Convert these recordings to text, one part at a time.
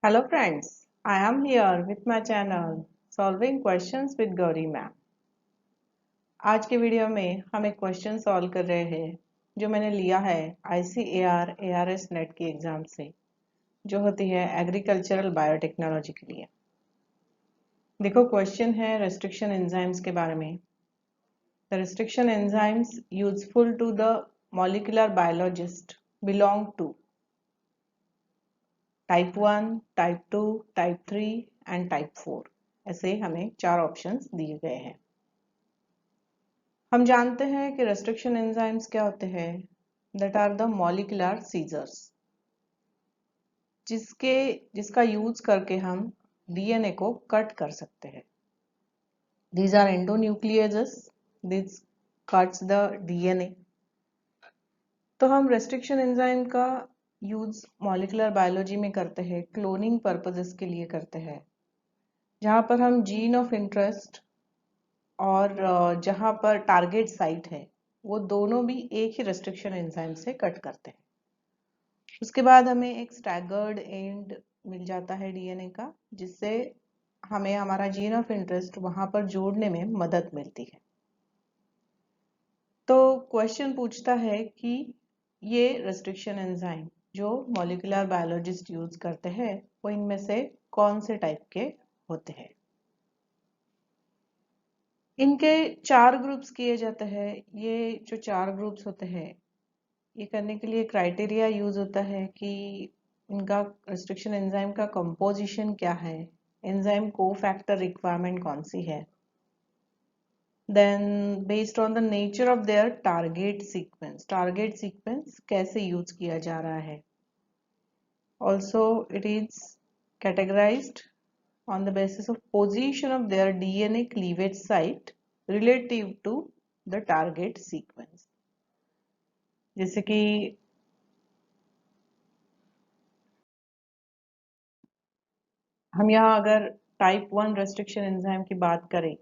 Hello friends, I am here with my channel Solving Questions with Gauri ma'am. आज के video में हम एक क्वेश्चन सॉल्व कर रहे हैं जो मैंने लिया है ICAR ARS नेट की एग्जाम से, जो होती है एग्रीकल्चरल बायोटेक्नोलॉजी के लिए। देखो क्वेश्चन है रेस्ट्रिक्शन एंजाइम्स के बारे में। The restriction enzymes useful to the molecular biologist belong to type 1, type 2, type 3 and type 4। ऐसे हमें 4 ऑप्शंस दिए गए हैं। हम जानते हैं कि रेस्ट्रिक्शन एंजाइम्स क्या होते हैं। That are the molecular scissors, जिसका यूज करके हम डीएनए को कट कर सकते हैं। These are endonucleases, this cuts the DNA. तो हम रेस्ट्रिक्शन एंजाइम का यूज मॉलिक्यूलर बायोलॉजी में करते हैं, क्लोनिंग पर्पसेस के लिए करते हैं, जहां पर हम जीन ऑफ इंटरेस्ट और जहां पर टारगेट साइट है वो दोनों भी एक ही रेस्ट्रिक्शन एंजाइम से कट करते हैं। उसके बाद हमें एक स्टैगर्ड एंड मिल जाता है डीएनए का, जिससे हमें हमारा जीन ऑफ इंटरेस्ट वहां पर जोड़ने में मदद मिलती है। तो क्वेश्चन पूछता है कि ये रेस्ट्रिक्शन एंजाइम जो मॉलिक्यूलर बायोलॉजिस्ट यूज करते हैं वो इनमें से कौन से टाइप के होते हैं। इनके 4 ग्रुप्स किए जाते हैं। ये जो 4 ग्रुप्स होते हैं, ये करने के लिए क्राइटेरिया यूज होता है कि इनका रेस्ट्रिक्शन एंजाइम का कंपोजिशन क्या है, एंजाइम कोफैक्टर रिक्वायरमेंट कौन सी है, then based on the nature of their target sequence कैसे यूज किया जा रहा है। Also it is categorised on the basis of position of their DNA cleavage site relative to the target sequence। जैसे कि हम यहाँ अगर टाइप 1 रेस्ट्रिक्शन एंजाइम की बात करें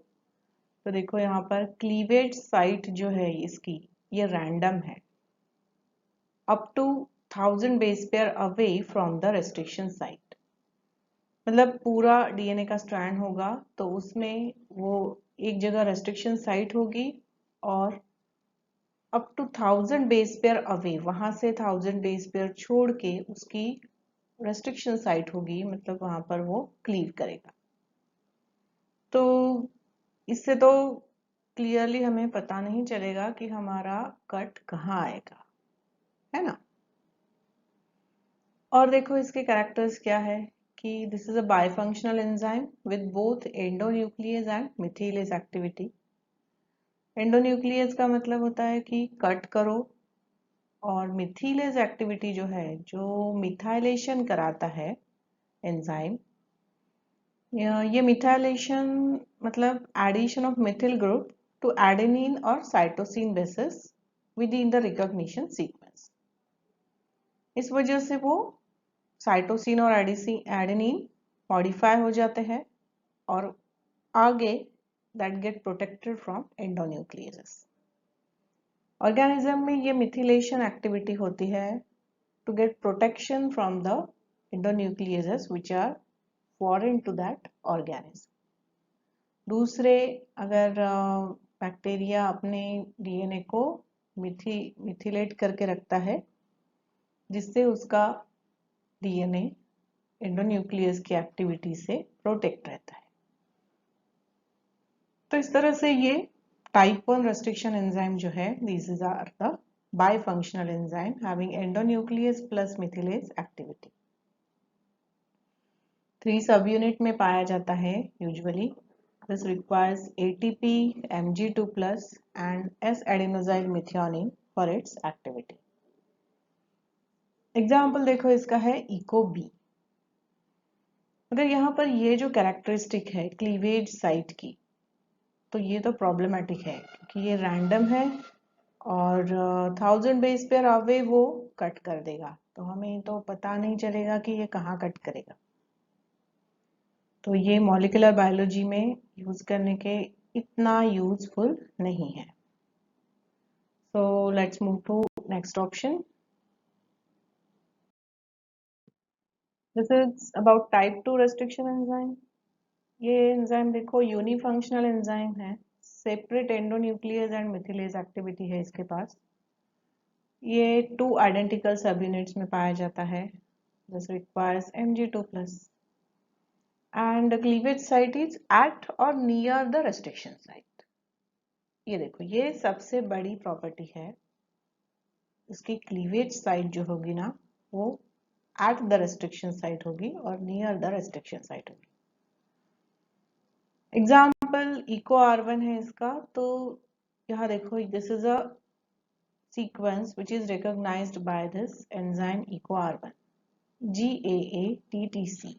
तो देखो यहाँ पर क्लीवेज साइट जो है इसकी, ये रैंडम है, up to 1000 base pair away from the restriction site. मतलब पूरा डीएनए का स्ट्रैंड होगा तो उसमें वो एक जगह रेस्ट्रिक्शन साइट होगी और up to 1000 base pair away, वहां से 1000 बेस पेयर छोड़ के उसकी रेस्ट्रिक्शन साइट होगी, मतलब वहां पर वो क्लीव करेगा। तो इससे तो क्लियरली हमें पता नहीं चलेगा कि हमारा कट कहाँ आएगा, है ना। और देखो इसके कैरेक्टर्स क्या है कि this is a bifunctional enzyme with both endonuclease and methylase activity. Endonuclease का मतलब होता है कि कट करो, और मिथिलेज एक्टिविटी जो है, जो मिथाइलेशन कराता है एंजाइम। ये मिथाइलेशन मतलब addition of methyl group to adenine और cytosine bases within the recognition sequence. इस वजह से वो साइटोसिन और एडेनिन मॉडिफाई हो जाते हैं और आगे that get protected from endonuclease. Organism में ये मिथिलेशन एक्टिविटी होती है to get protection from the endonucleases which are foreign to that organism। दूसरे अगर बैक्टीरिया अपने डीएनए को मिथिलेट करके रखता है, जिससे उसका डीएनए एंडोन्यूक्लियस की एक्टिविटी से प्रोटेक्ट रहता है। तो इस तरह से ये टाइप 1 रेस्ट्रिक्शन एंजाइम जो है, these are the bifunctional enzyme having endonuclease plus methylase activity। 3 सब यूनिट में पाया जाता है usually. This requires ATP, Mg2 plus and S-adenosyl methionine for its activity। Example देखो इसका है इको बी। अगर यहाँ पर ये जो कैरेक्टरिस्टिक है क्लीवेज साइट की, तो ये तो प्रॉब्लमेटिक है क्योंकि ये रैंडम है और 1000 बेस पेयर अवे वो कट कर देगा, तो हमें तो पता नहीं चलेगा कि ये कहाँ कट करेगा। तो ये मॉलिक्यूलर बायोलॉजी में यूज करने के इतना यूजफुल नहीं है। So let's move to next option. This is about type 2 restriction enzyme. ये एंजाइम देखो यूनिफंक्शनल एंजाइम है, separate endonuclease and methylase activity है इसके पास। ये 2 आइडेंटिकल सब यूनिट्स में पाया जाता है। This requires Mg2+ and the cleavage site is at or near the restriction site। ये देखो ये सबसे बड़ी प्रॉपर्टी है, इसकी क्लीवेज साइट जो होगी ना वो एट द रेस्ट्रिक्शन साइट होगी और नियर द रेस्ट्रिक्शन साइट होगी। एग्जाम्पल इको R1 है इसका, तो यहाँ देखो this is a sequence which is recognized by this enzyme EcoR1 GAA-TTC।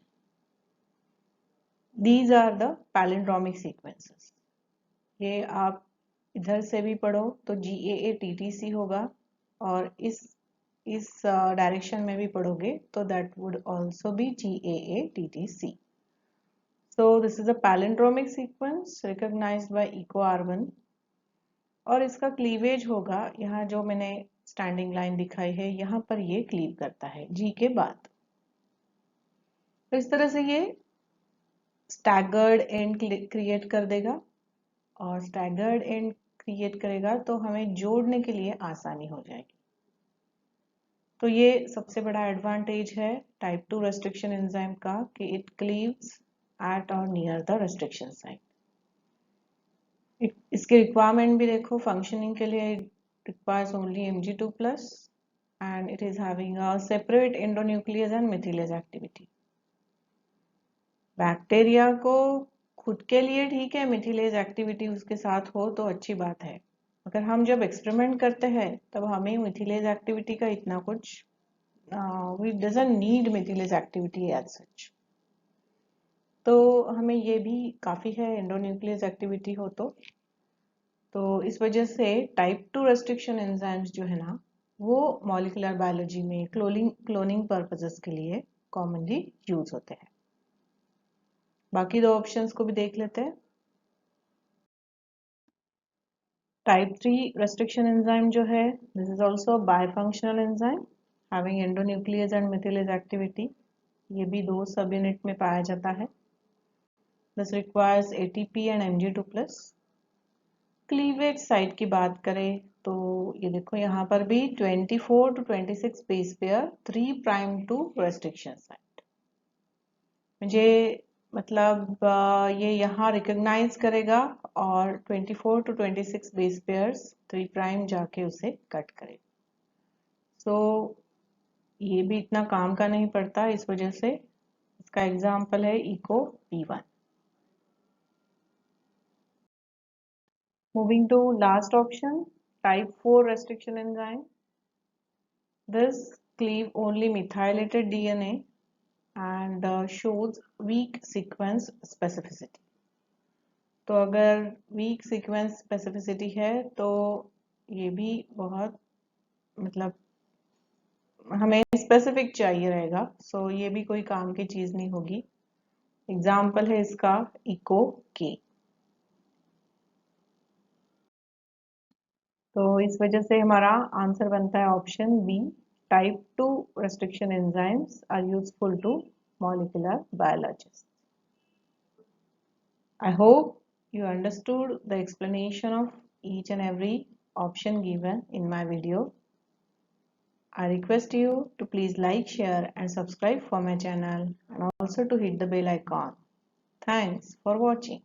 These are the palindromic sequences। ये आप इधर से भी पढ़ो तो GAA-TTC होगा और इस डायरेक्शन में भी पढ़ोगे तो that would also be GAA-TTC। So this is a palindromic sequence recognized by EcoR1 और इसका क्लीवेज होगा, यहाँ जो मैंने स्टैंडिंग लाइन दिखाई है यहाँ पर ये क्लीव करता है G के बाद। तो इस तरह से ये स्टैगर्ड एंड क्रिएट कर देगा और स्टैगर्ड एंड क्रिएट करेगा तो हमें जोड़ने के लिए आसानी हो जाएगी। तो ये सबसे बड़ा एडवांटेज है टाइप 2 रेस्ट्रिक्शन एंजाइम का कि इट क्लीव्स एट और नियर द रेस्ट्रिक्शन साइट। इसके रिक्वायरमेंट भी देखो, फंक्शनिंग के लिए requires only Mg2+ and it is having a separate endonuclease and methylase activity। Bacteria को खुद के लिए ठीक है मिथिलेज एक्टिविटी उसके साथ हो तो अच्छी बात है, अगर हम जब एक्सपेरिमेंट करते हैं तब हमें मिथिलेज एक्टिविटी का इतना कुछ we doesn't need methylase activity as such, तो हमें ये भी काफ़ी है एंडोन्यूक्लियस एक्टिविटी हो तो इस वजह से टाइप 2 रेस्ट्रिक्शन एंजाइम्स जो है ना वो मॉलिक्यूलर बायोलॉजी में क्लोनिंग पर्पसेस के लिए कॉमनली यूज होते हैं। बाकी दो ऑप्शंस को भी देख लेते हैं। टाइप 3 रेस्ट्रिक्शन एंजाइम जो है this is also bifunctional enzyme having endonuclease and methylase activity. ये भी 2 सब यूनिट में पाया जाता है। This requires ATP and Mg2+। Cleavage site की बात करें तो ये देखो यहाँ पर भी 24 to 26 base pair 3' to restriction site, मुझे मतलब ये यहाँ रिकॉग्नाइज करेगा और 24 to 26 बेस पेयर्स 3' जाके उसे कट करेगा। सो ये भी इतना काम का नहीं पड़ता, इस वजह से इसका एग्जाम्पल है eco P1। Moving to last option, type 4 restriction enzyme। This cleave only methylated DNA and shows weak sequence specificity। तो अगर weak sequence specificity है तो ये भी बहुत मतलब हमें specific चाहिए रहेगा, so ये भी कोई काम की चीज नहीं होगी। एग्जाम्पल है इसका इको K। तो इस वजह से हमारा आंसर बनता है option B, type 2 restriction enzymes are useful to molecular biologists। I hope you understood the explanation of each and every option given in my video। I request you to please like, share and subscribe for my channel and also to hit the bell icon। Thanks for watching।